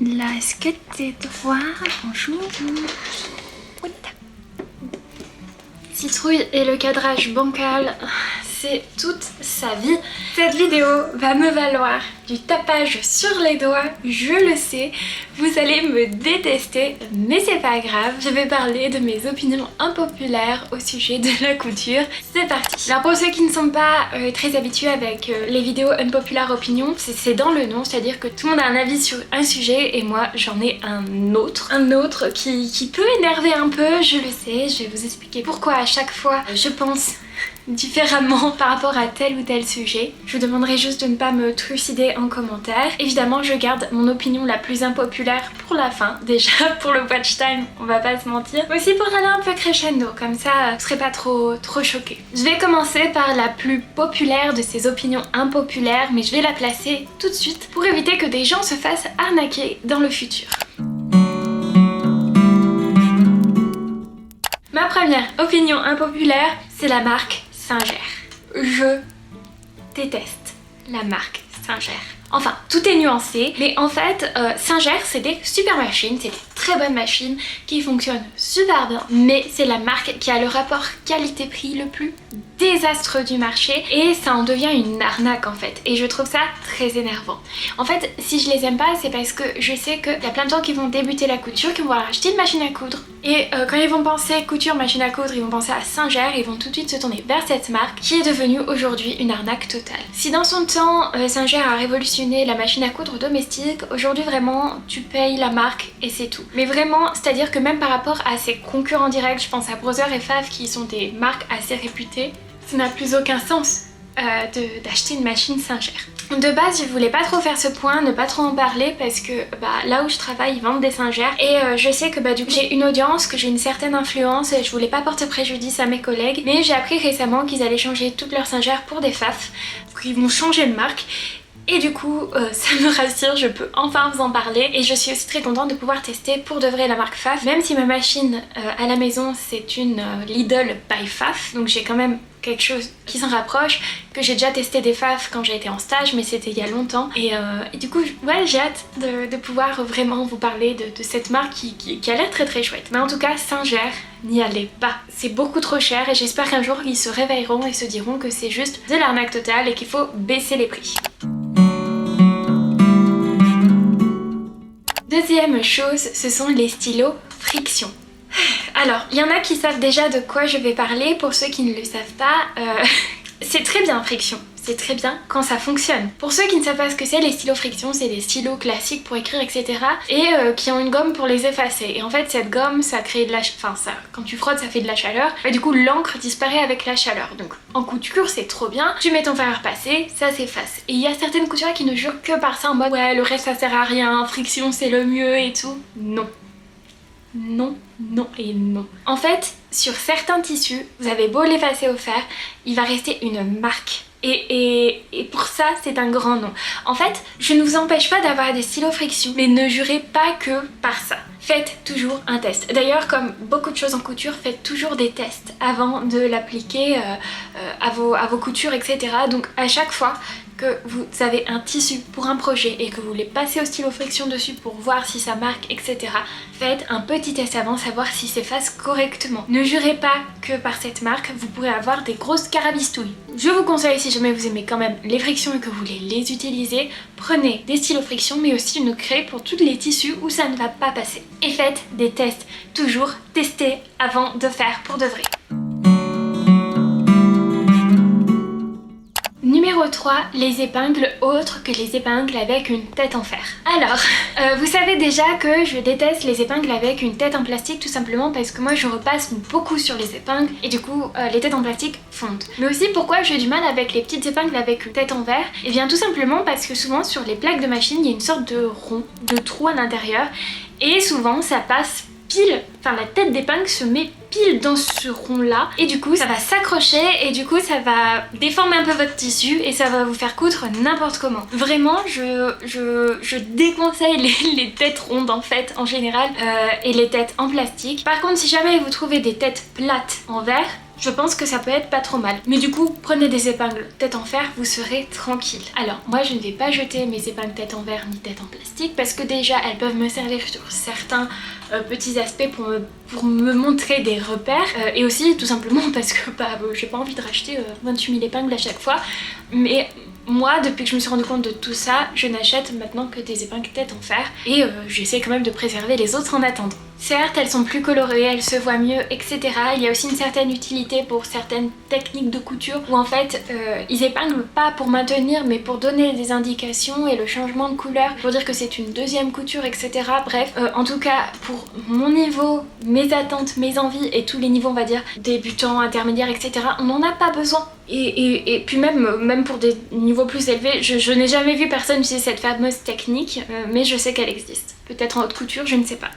Là, est-ce que t'es droit? Bonjour. Citrouille et le cadrage bancal, c'est toute sa vie. Cette vidéo va me valoir du tapage sur les doigts, je le sais. Vous allez me détester, mais c'est pas grave. Je vais parler de mes opinions impopulaires au sujet de la couture. C'est parti. Alors pour ceux qui ne sont pas très habitués avec les vidéos unpopular opinions, c'est dans le nom, c'est-à-dire que tout le monde a un avis sur un sujet et moi j'en ai un autre. Un autre qui peut énerver un peu, je le sais. Je vais vous expliquer pourquoi à chaque fois je pense différemment par rapport à tel ou tel sujet. Je vous demanderai juste de ne pas me trucider en commentaire. Évidemment, je garde mon opinion la plus impopulaire pour la fin. Déjà pour le watch time, on va pas se mentir. Aussi pour aller un peu crescendo, comme ça vous serez pas trop choqués. Je vais commencer par la plus populaire de ces opinions impopulaires, mais je vais la placer tout de suite pour éviter que des gens se fassent arnaquer dans le futur. Ma première opinion impopulaire, c'est la marque Singer. Je déteste la marque Singer. Enfin, tout est nuancé, mais en fait, Singer, c'est des super machines, c'est des très bonnes machines qui fonctionnent super bien, mais c'est la marque qui a le rapport qualité-prix le plus désastreux du marché et ça en devient une arnaque en fait, et je trouve ça très énervant. En fait, si je les aime pas, c'est parce que je sais qu'il y a plein de gens qui vont débuter la couture, qui vont vouloir acheter une machine à coudre, et quand ils vont penser couture, machine à coudre, ils vont penser à Singer, ils vont tout de suite se tourner vers cette marque qui est devenue aujourd'hui une arnaque totale. Si dans son temps, Singer a révolutionné la machine à coudre domestique, aujourd'hui vraiment tu payes la marque et c'est tout. Mais vraiment, c'est-à-dire que même par rapport à ses concurrents directs, je pense à Brother et Fave qui sont des marques assez réputées, ça n'a plus aucun sens d'acheter une machine Singer. De base, je voulais pas trop faire ce point, ne pas trop en parler parce que là où je travaille, ils vendent des Singer et je sais que du coup j'ai une audience, que j'ai une certaine influence et je voulais pas porter préjudice à mes collègues, mais j'ai appris récemment qu'ils allaient changer toutes leurs Singer pour des Faf, qu'ils vont changer de marque. Et du coup, ça me rassure, je peux enfin vous en parler et je suis aussi très contente de pouvoir tester pour de vrai la marque Faf. Même si ma machine à la maison c'est une Lidl by Faf, donc j'ai quand même quelque chose qui s'en rapproche, que j'ai déjà testé des Faf quand j'ai été en stage, mais c'était il y a longtemps. Et du coup, ouais, j'ai hâte de pouvoir vraiment vous parler de cette marque qui a l'air très chouette. Mais en tout cas, Singer, n'y allez pas. C'est beaucoup trop cher et j'espère qu'un jour ils se réveilleront et se diront que c'est juste de l'arnaque totale et qu'il faut baisser les prix. Deuxième chose, ce sont les stylos friction. Alors, il y en a qui savent déjà de quoi je vais parler, pour ceux qui ne le savent pas, c'est très bien friction. C'est très bien quand ça fonctionne. Pour ceux qui ne savent pas ce que c'est, les stylos friction, c'est des stylos classiques pour écrire, etc. et qui ont une gomme pour les effacer. Et en fait, cette gomme, ça crée de la... Enfin, ça, quand tu frottes, ça fait de la chaleur. Et du coup, l'encre disparaît avec la chaleur. Donc, en couture, c'est trop bien. Tu mets ton fer à repasser, ça s'efface. Et il y a certaines couturières qui ne jurent que par ça, en mode « Ouais, le reste, ça sert à rien, friction, c'est le mieux et tout. » Non. Non, non et non. En fait, sur certains tissus, vous avez beau l'effacer au fer, il va rester une marque. Et pour ça, c'est un grand non. En fait, je ne vous empêche pas d'avoir des stylos friction, mais ne jurez pas que par ça. Faites toujours un test. D'ailleurs, comme beaucoup de choses en couture, faites toujours des tests avant de l'appliquer à vos coutures, etc. Donc à chaque fois que vous avez un tissu pour un projet et que vous voulez passer au stylo friction dessus pour voir si ça marque, etc. Faites un petit test avant, savoir si s'efface correctement. Ne jurez pas que par cette marque, vous pourrez avoir des grosses carabistouilles. Je vous conseille, si jamais vous aimez quand même les frictions et que vous voulez les utiliser, prenez des stylos friction mais aussi une craie pour tous les tissus où ça ne va pas passer. Et faites des tests, toujours testez avant de faire pour de vrai. Numéro 3, les épingles autres que les épingles avec une tête en fer. Alors, vous savez déjà que je déteste les épingles avec une tête en plastique tout simplement parce que moi je repasse beaucoup sur les épingles et du coup les têtes en plastique fondent. Mais aussi pourquoi j'ai du mal avec les petites épingles avec une tête en verre? Et bien tout simplement parce que souvent sur les plaques de machine il y a une sorte de rond, de trou à l'intérieur et souvent ça passe pile, enfin la tête d'épingle se met pile dans ce rond là et du coup ça va s'accrocher et du coup ça va déformer un peu votre tissu et ça va vous faire coudre n'importe comment. Vraiment je déconseille les têtes rondes en fait en général et les têtes en plastique. Par contre si jamais vous trouvez des têtes plates en verre, je pense que ça peut être pas trop mal. Mais du coup, prenez des épingles tête en fer, vous serez tranquille. Alors, moi je ne vais pas jeter mes épingles tête en verre ni tête en plastique parce que déjà elles peuvent me servir sur certains petits aspects pour me montrer des repères et aussi tout simplement parce que j'ai pas envie de racheter 28 000 épingles à chaque fois. Mais moi, depuis que je me suis rendu compte de tout ça, je n'achète maintenant que des épingles tête en fer et j'essaie quand même de préserver les autres en attendant. Certes, elles sont plus colorées, elles se voient mieux, etc. Il y a aussi une certaine utilité pour certaines techniques de couture où en fait, ils épinglent pas pour maintenir mais pour donner des indications et le changement de couleur, pour dire que c'est une deuxième couture, etc. Bref, en tout cas, pour mon niveau, mes attentes, mes envies et tous les niveaux, on va dire, débutants, intermédiaires, etc., on n'en a pas besoin. Et puis même pour des niveaux plus élevés, je n'ai jamais vu personne utiliser cette fameuse technique, mais je sais qu'elle existe. Peut-être en haute couture, je ne sais pas.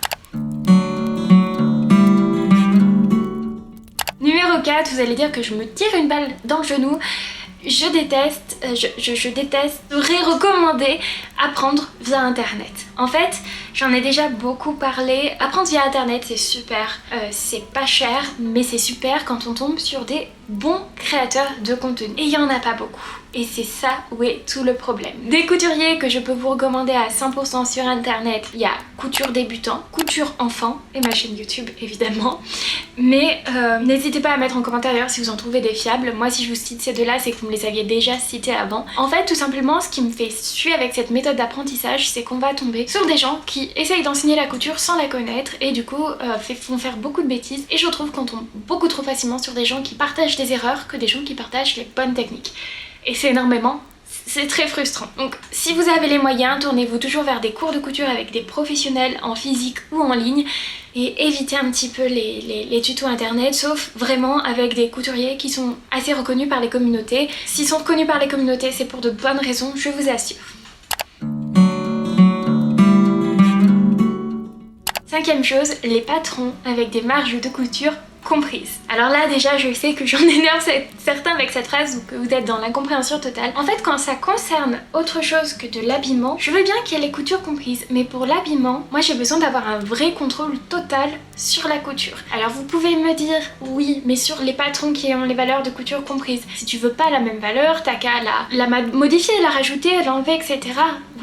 Numéro 4, vous allez dire que je me tire une balle dans le genou. Je déteste, je détesterais recommander apprendre via internet. En fait, j'en ai déjà beaucoup parlé. Apprendre via internet, c'est super. C'est pas cher, mais c'est super quand on tombe sur des bons créateurs de contenu. Et il y en a pas beaucoup. Et c'est ça où est tout le problème. Des couturiers que je peux vous recommander à 100% sur internet, il y a Couture Débutant, Couture Enfant et ma chaîne YouTube évidemment. Mais n'hésitez pas à mettre en commentaire d'ailleurs si vous en trouvez des fiables. Moi si je vous cite ces deux-là, c'est que vous me les aviez déjà cités avant. En fait tout simplement ce qui me fait suer avec cette méthode d'apprentissage, c'est qu'on va tomber sur des gens qui essayent d'enseigner la couture sans la connaître et du coup font faire beaucoup de bêtises. Et je trouve qu'on tombe beaucoup trop facilement sur des gens qui partagent des erreurs que des gens qui partagent les bonnes techniques. Et c'est énormément, c'est très frustrant. Donc si vous avez les moyens, tournez-vous toujours vers des cours de couture avec des professionnels en physique ou en ligne et évitez un petit peu les tutos internet, sauf vraiment avec des couturiers qui sont assez reconnus par les communautés. S'ils sont reconnus par les communautés, c'est pour de bonnes raisons, je vous assure. Cinquième chose, les patrons avec des marges de couture comprises. Alors là déjà je sais que j'en énerve certains avec cette phrase ou que vous êtes dans l'incompréhension totale. En fait quand ça concerne autre chose que de l'habillement, je veux bien qu'il y ait les coutures comprises, mais pour l'habillement, moi j'ai besoin d'avoir un vrai contrôle total sur la couture. Alors vous pouvez me dire oui, mais sur les patrons qui ont les valeurs de couture comprises, si tu veux pas la même valeur, t'as qu'à la modifier, la rajouter, l'enlever, etc.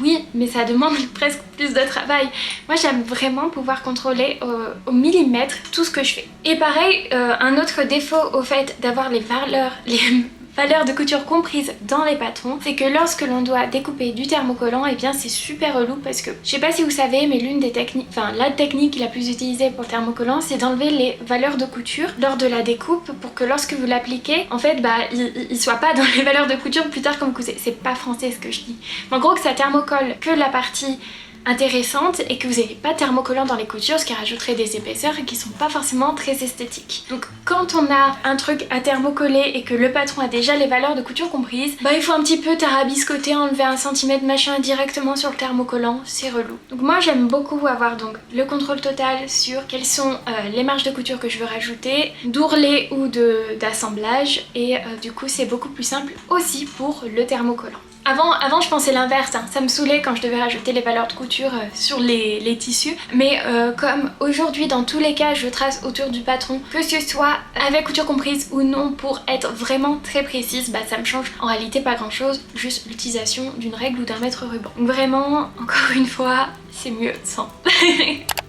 Oui, mais ça demande presque plus de travail. Moi j'aime vraiment pouvoir contrôler au millimètre tout ce que je fais. Et pareil, un autre défaut au fait d'avoir les valeurs de couture comprises dans les patrons, c'est que lorsque l'on doit découper du thermocollant, et bien c'est super relou parce que, je sais pas si vous savez, mais l'une des techniques, la technique la plus utilisée pour le thermocollant, c'est d'enlever les valeurs de couture lors de la découpe pour que lorsque vous l'appliquez, en fait, il soit pas dans les valeurs de couture plus tard quand vous cousez. C'est pas français ce que je dis. En gros, que ça thermocolle que la partie intéressante et que vous n'avez pas de thermocollant dans les coutures, ce qui rajouterait des épaisseurs et qui sont pas forcément très esthétiques. Donc quand on a un truc à thermocoller et que le patron a déjà les valeurs de couture comprises, il faut un petit peu tarabiscoter, enlever 1 cm machin directement sur le thermocollant, c'est relou. Donc moi j'aime beaucoup avoir donc le contrôle total sur quelles sont les marges de couture que je veux rajouter, d'ourlet ou d'assemblage et du coup c'est beaucoup plus simple aussi pour le thermocollant. Avant je pensais l'inverse, hein. Ça me saoulait quand je devais rajouter les valeurs de couture sur les tissus, mais comme aujourd'hui dans tous les cas je trace autour du patron, que ce soit avec couture comprise ou non, pour être vraiment très précise, ça me change en réalité pas grand chose, juste l'utilisation d'une règle ou d'un mètre ruban. Donc vraiment, encore une fois, c'est mieux sans.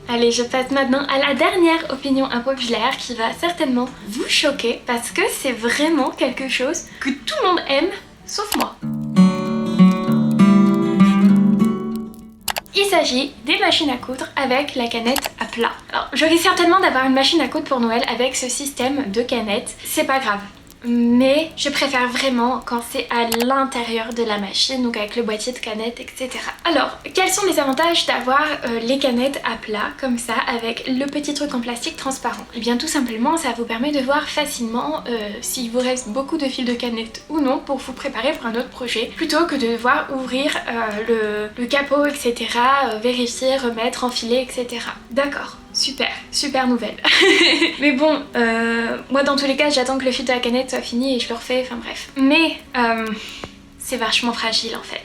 Allez, je passe maintenant à la dernière opinion impopulaire qui va certainement vous choquer parce que c'est vraiment quelque chose que tout le monde aime, sauf moi. Il s'agit des machines à coudre avec la canette à plat. Alors, je risque certainement d'avoir une machine à coudre pour Noël avec ce système de canette, c'est pas grave. Mais je préfère vraiment quand c'est à l'intérieur de la machine, donc avec le boîtier de canettes, etc. Alors, quels sont les avantages d'avoir les canettes à plat, comme ça, avec le petit truc en plastique transparent? Eh bien tout simplement, ça vous permet de voir facilement s'il vous reste beaucoup de fils de canettes ou non pour vous préparer pour un autre projet, plutôt que de devoir ouvrir le capot, etc., vérifier, remettre, enfiler, etc. D'accord. Super nouvelle. Mais bon, moi dans tous les cas j'attends que le fil de la canette soit fini et je le refais, enfin bref. Mais c'est vachement fragile en fait.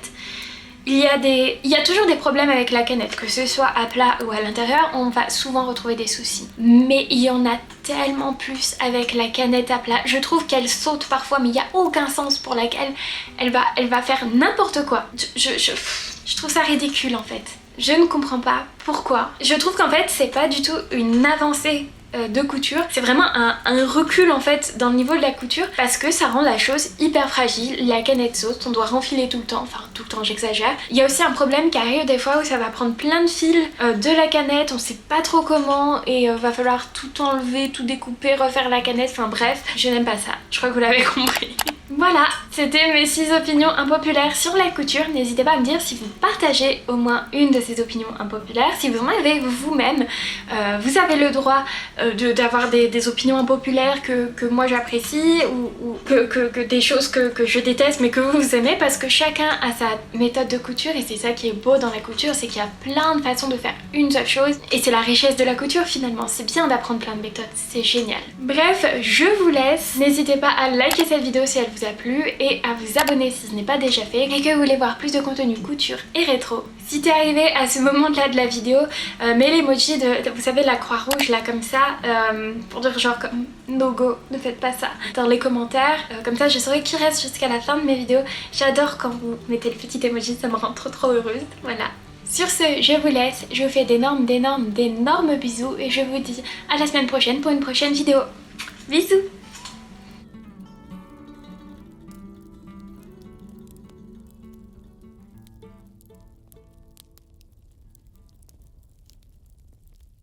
Il y a toujours des problèmes avec la canette, que ce soit à plat ou à l'intérieur, on va souvent retrouver des soucis. Mais il y en a tellement plus avec la canette à plat. Je trouve qu'elle saute parfois, mais il n'y a aucun sens pour laquelle elle va faire n'importe quoi. Je trouve ça ridicule en fait. Je ne comprends pas pourquoi. Je trouve qu'en fait, c'est pas du tout une avancée de couture, c'est vraiment un recul en fait dans le niveau de la couture parce que ça rend la chose hyper fragile. La canette saute, on doit renfiler tout le temps, enfin tout le temps j'exagère. Il y a aussi un problème qui arrive des fois où ça va prendre plein de fils de la canette, on sait pas trop comment et va falloir tout enlever, tout découper, refaire la canette, enfin bref, je n'aime pas ça, je crois que vous l'avez compris. Voilà, c'était mes 6 opinions impopulaires sur la couture. N'hésitez pas à me dire si vous partagez au moins une de ces opinions impopulaires, si vous en avez vous-même. Vous avez le droit d'avoir des opinions impopulaires que moi j'apprécie ou que des choses que je déteste mais que vous aimez, parce que chacun a sa méthode de couture et c'est ça qui est beau dans la couture, c'est qu'il y a plein de façons de faire une seule chose et c'est la richesse de la couture finalement. C'est bien d'apprendre plein de méthodes, c'est génial. Bref, je vous laisse. N'hésitez pas à liker cette vidéo si elle vous a plu et à vous abonner si ce n'est pas déjà fait et que vous voulez voir plus de contenu couture et rétro. Si t'es arrivé à ce moment-là de la vidéo, mets l'emoji de, vous savez, la croix rouge là comme ça, pour dire genre comme no go, ne faites pas ça dans les commentaires, comme ça je saurai qui reste jusqu'à la fin de mes vidéos. J'adore quand vous mettez le petit emoji, ça me rend trop heureuse, voilà. Sur ce, je vous laisse, je vous fais d'énormes bisous et je vous dis à la semaine prochaine pour une prochaine vidéo. Bisous!